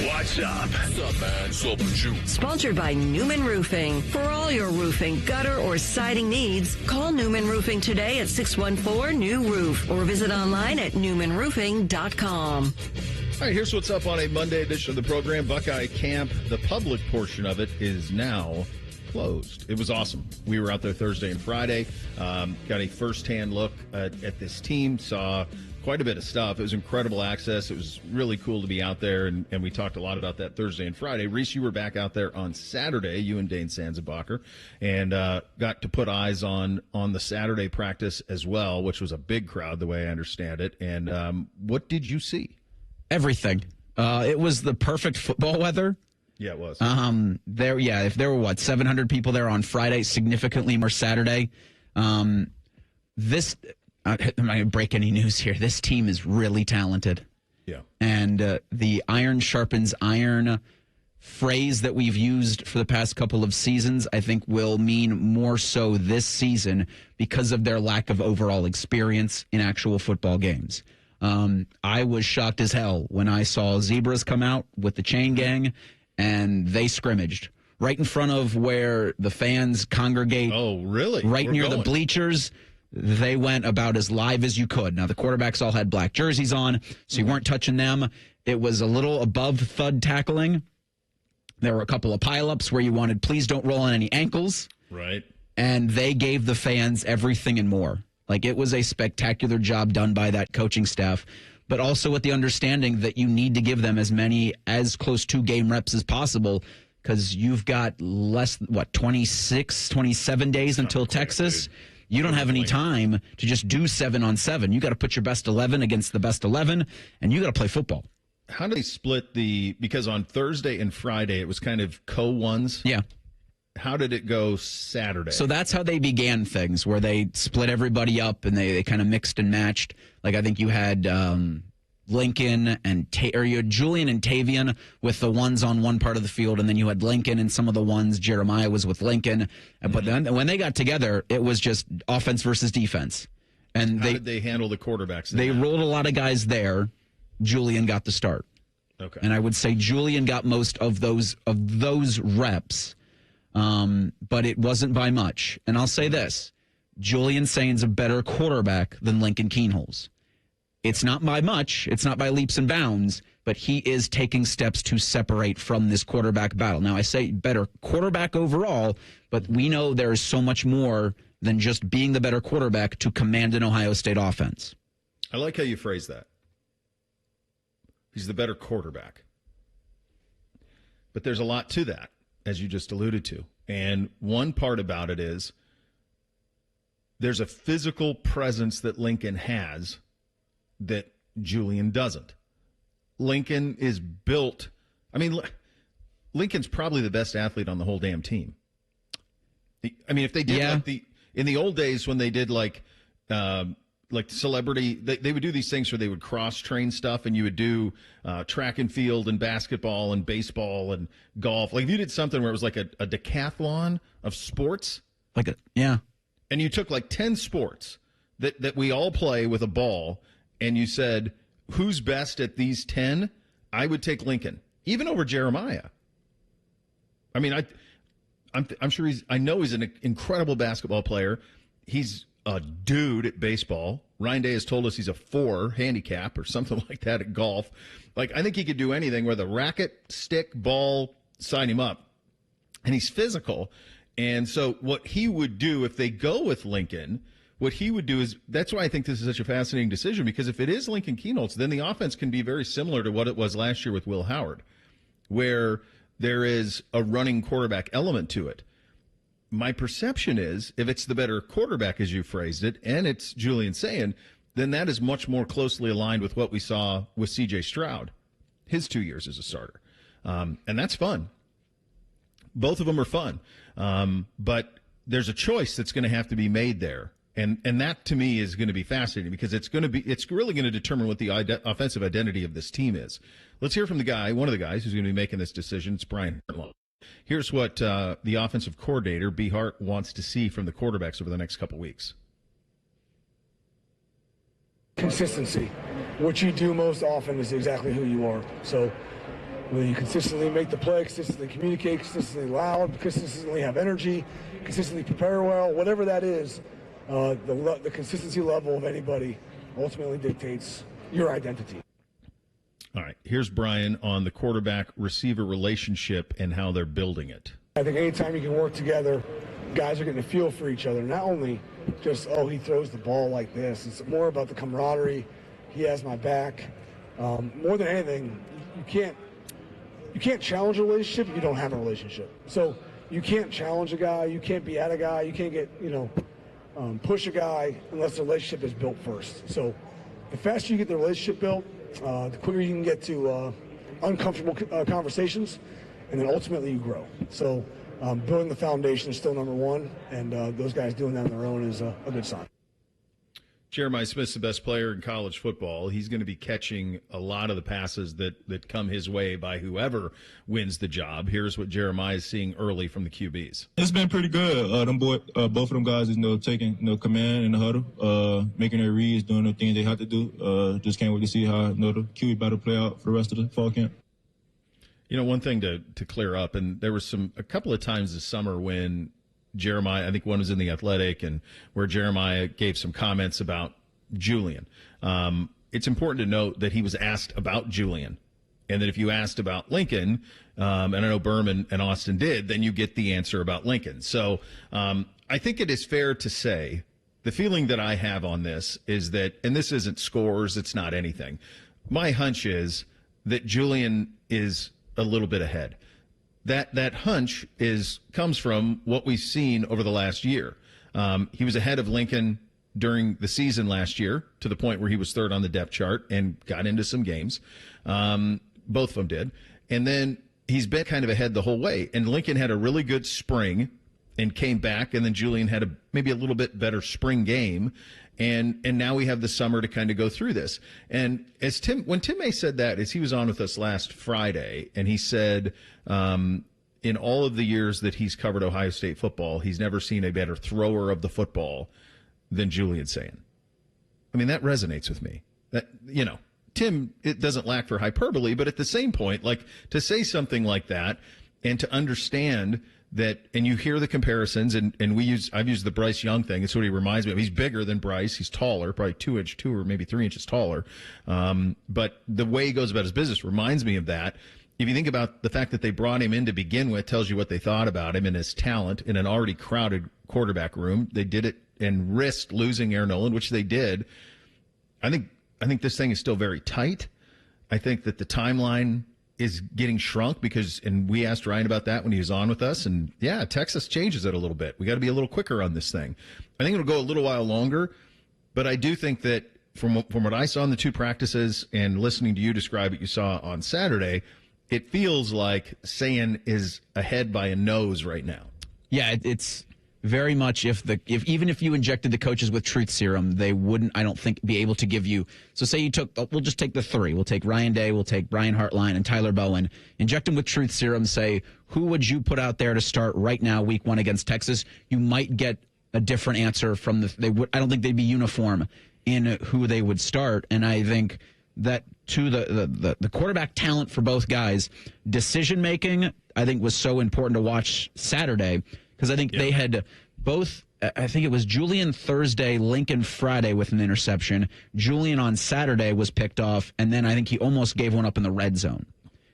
What's up? What's up, man? What's up with you? Sponsored by Newman Roofing. For all your roofing, gutter, or siding needs, call Newman Roofing today at 614-NEW-ROOF or visit online at newmanroofing.com. All right, here's what's up on a Monday edition of the program. Buckeye Camp, the public portion of it is now closed. It was awesome. We were out there Thursday and Friday, got a firsthand look at this team, saw quite a bit of stuff. It was incredible access. It was really cool to be out there, and we talked a lot about that Thursday and Friday. Reese, you were back out there on Saturday, you and Dane Sanzenbacher, and got to put eyes on the Saturday practice as well, which was a big crowd, the way I understand it. And what did you see? Everything. It was the perfect football weather. Yeah, it was. If there were 700 people there on Friday, significantly more Saturday. I'm not going to break any news here. This team is really talented. Yeah. And the iron sharpens iron phrase that we've used for the past couple of seasons, I think will mean more so this season because of their lack of overall experience in actual football games. I was shocked as hell when I saw Zebras come out with the chain gang and they scrimmaged right in front of where the fans congregate. Oh, really? Right near the bleachers. They went about as live as you could. Now, the quarterbacks all had black jerseys on, so you weren't touching them. It was a little above thud tackling. There were a couple of pileups where you wanted, please don't roll on any ankles. Right. And they gave the fans everything and more. Like, it was a spectacular job done by that coaching staff, but also with the understanding that you need to give them as close to game reps as possible because you've got 27 days until Texas. Dude. You don't have any time to just do 7-on-7. You got to put your best 11 against the best 11, and you got to play football. How do they split because on Thursday and Friday it was kind of co-ones? Yeah. How did it go Saturday? So that's how they began things, where they split everybody up and they kind of mixed and matched. Like, I think you had Lincoln you had Julian and Tavian with the ones on one part of the field, and then you had Lincoln and some of the ones. Jeremiah was with Lincoln. But then when they got together, it was just offense versus defense. And how did they handle the quarterbacks? They rolled a lot of guys there. Julian got the start. Okay. And I would say Julian got most of those reps. But it wasn't by much. And I'll say this. Julian Sayin's a better quarterback than Lincoln Kienholz. It's not by much. It's not by leaps and bounds. But he is taking steps to separate from this quarterback battle. Now, I say better quarterback overall, but we know there is so much more than just being the better quarterback to command an Ohio State offense. I like how you phrase that. He's the better quarterback. But there's a lot to that, as you just alluded to. And one part about it is there's a physical presence that Lincoln has that Julian doesn't. Lincoln is built. I mean, Lincoln's probably the best athlete on the whole damn team. I mean, if they did in the old days when they did like celebrity, they would do these things where they would cross-train stuff, and you would do track and field and basketball and baseball and golf. Like if you did something where it was like a decathlon of sports. And you took like 10 sports that we all play with a ball, and you said, who's best at these 10? I would take Lincoln, even over Jeremiah. I mean, I'm sure I know he's an incredible basketball player. He's a dude at baseball. Ryan Day has told us he's a 4 handicap or something like that at golf. Like, I think he could do anything with a racket, stick, ball, sign him up. And he's physical. And so what he would do if they go with Lincoln, what he would do is, that's why I think this is such a fascinating decision, because if it is Lincoln Kienholz, then the offense can be very similar to what it was last year with Will Howard, where there is a running quarterback element to it. My perception is, if it's the better quarterback, as you phrased it, and it's Julian Sayin, then that is much more closely aligned with what we saw with C.J. Stroud, his 2 years as a starter. And that's fun. Both of them are fun. But there's a choice that's going to have to be made there. And that, to me, is going to be fascinating, because it's really going to determine what the offensive identity of this team is. Let's hear from one of the guys who's going to be making this decision. It's Brian Hartlaw. Here's what the offensive coordinator, B. Hart, wants to see from the quarterbacks over the next couple weeks. Consistency. What you do most often is exactly who you are. So whether you consistently make the play, consistently communicate, consistently loud, consistently have energy, consistently prepare well, whatever that is, the consistency level of anybody ultimately dictates your identity. All right, here's Brian on the quarterback-receiver relationship and how they're building it. I think anytime you can work together, guys are getting a feel for each other. Not only just, he throws the ball like this. It's more about the camaraderie. He has my back. More than anything, you can't challenge a relationship if you don't have a relationship. So you can't challenge a guy. You can't be at a guy. You can't get, push a guy unless the relationship is built first. So the faster you get the relationship built, the quicker you can get to uncomfortable conversations, and then ultimately you grow. So building the foundation is still number one, and those guys doing that on their own is a good sign. Jeremiah Smith's the best player in college football. He's going to be catching a lot of the passes that come his way by whoever wins the job. Here's what Jeremiah is seeing early from the QBs. It's been pretty good. Both of them guys is taking command in the huddle, making their reads, doing the things they have to do. Just can't wait to see how the QB about to play out for the rest of the fall camp. One thing to clear up, and there was a couple of times this summer when Jeremiah, I think one was in The Athletic, and where Jeremiah gave some comments about Julian. It's important to note that he was asked about Julian, and that if you asked about Lincoln, and I know Berman and Austin did, then you get the answer about Lincoln. So I think it is fair to say the feeling that I have on this is that, and this isn't scores, it's not anything. My hunch is that Julian is a little bit ahead. That hunch comes from what we've seen over the last year. He was ahead of Lincoln during the season last year to the point where he was third on the depth chart and got into some games. Both of them did. And then he's been kind of ahead the whole way. And Lincoln had a really good spring and came back, and then Julian had maybe a little bit better spring game. And now we have the summer to kind of go through this. And when Tim May said that, as he was on with us last Friday, and he said, in all of the years that he's covered Ohio State football, he's never seen a better thrower of the football than Julian Sayin. I mean, that resonates with me. That, Tim, it doesn't lack for hyperbole, but at the same point, like, to say something like that and to understand that, and you hear the comparisons, and I've used the Bryce Young thing. It's what he reminds me of. He's bigger than Bryce. He's taller, probably 2 or maybe 3 inches taller. But the way he goes about his business reminds me of that. If you think about the fact that they brought him in to begin with, tells you what they thought about him and his talent in an already crowded quarterback room. They did it and risked losing Aaron Nolan, which they did. I think this thing is still very tight. I think that the timeline is getting shrunk and we asked Ryan about that when he was on with us, and yeah, Texas changes it a little bit. We got to be a little quicker on this thing. I think it'll go a little while longer, but I do think that from what I saw in the 2 practices and listening to you describe what you saw on Saturday, it feels like Sayin is ahead by a nose right now. Yeah, it's very much even if you injected the coaches with truth serum, they wouldn't, I don't think, be able to give you. So say we'll just take the 3. We'll take Ryan Day, we'll take Brian Hartline and Tyler Bowen, inject them with truth serum, say, who would you put out there to start right now, week 1 against Texas? You might get a different answer from I don't think they'd be uniform in who they would start. And I think that to the quarterback talent for both guys, decision making, I think, was so important to watch Saturday, because I think they had both. I think it was Julian Thursday, Lincoln Friday with an interception. Julian on Saturday was picked off, and then I think he almost gave one up in the red zone.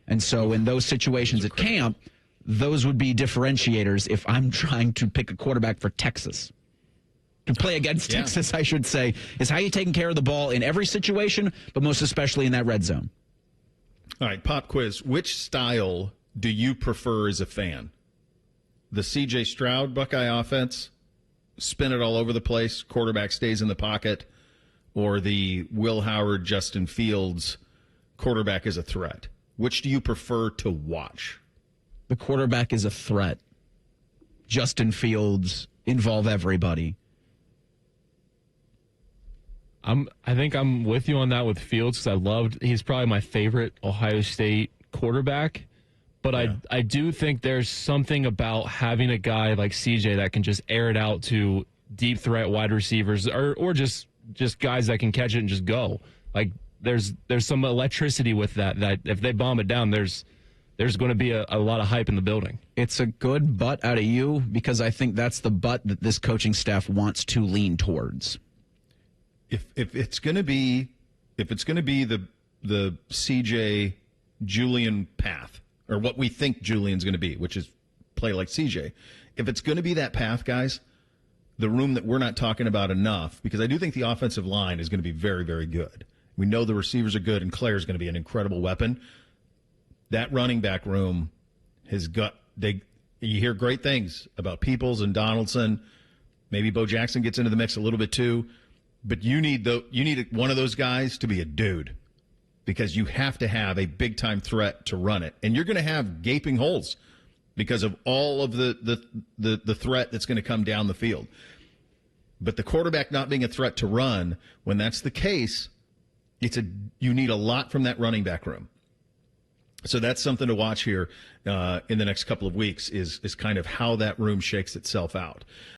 And so in those situations at camp, those would be differentiators if I'm trying to pick a quarterback for Texas. To play against Texas, I should say, is how you taking care of the ball in every situation, but most especially in that red zone. All right, pop quiz. Which style do you prefer as a fan? The C.J. Stroud Buckeye offense, spin it all over the place, quarterback stays in the pocket, or the Will Howard, Justin Fields, quarterback is a threat? Which do you prefer to watch? The quarterback is a threat. Justin Fields, involve everybody. I think I'm with you on that with Fields, because he's probably my favorite Ohio State quarterback. But yeah. I do think there's something about having a guy like CJ that can just air it out to deep threat wide receivers or just guys that can catch it and just go. Like there's some electricity with that if they bomb it down, there's there's going to be a lot of hype in the building. It's a good butt out of you because I think that's the butt that this coaching staff wants to lean towards. If it's going to be the CJ Julian path, or what we think Julian's going to be, which is play like CJ. If it's going to be that path, guys, the room that we're not talking about enough, because I do think the offensive line is going to be very, very good. We know the receivers are good, and Claire's going to be an incredible weapon. That running back room has got you hear great things about Peoples and Donaldson. Maybe Bo Jackson gets into the mix a little bit too, but you need one of those guys to be a dude, because you have to have a big time threat to run it, and you're going to have gaping holes because of all of the threat that's going to come down the field. But the quarterback not being a threat to run, when that's the case, you need a lot from that running back room. So that's something to watch here in the next couple of weeks is kind of how that room shakes itself out.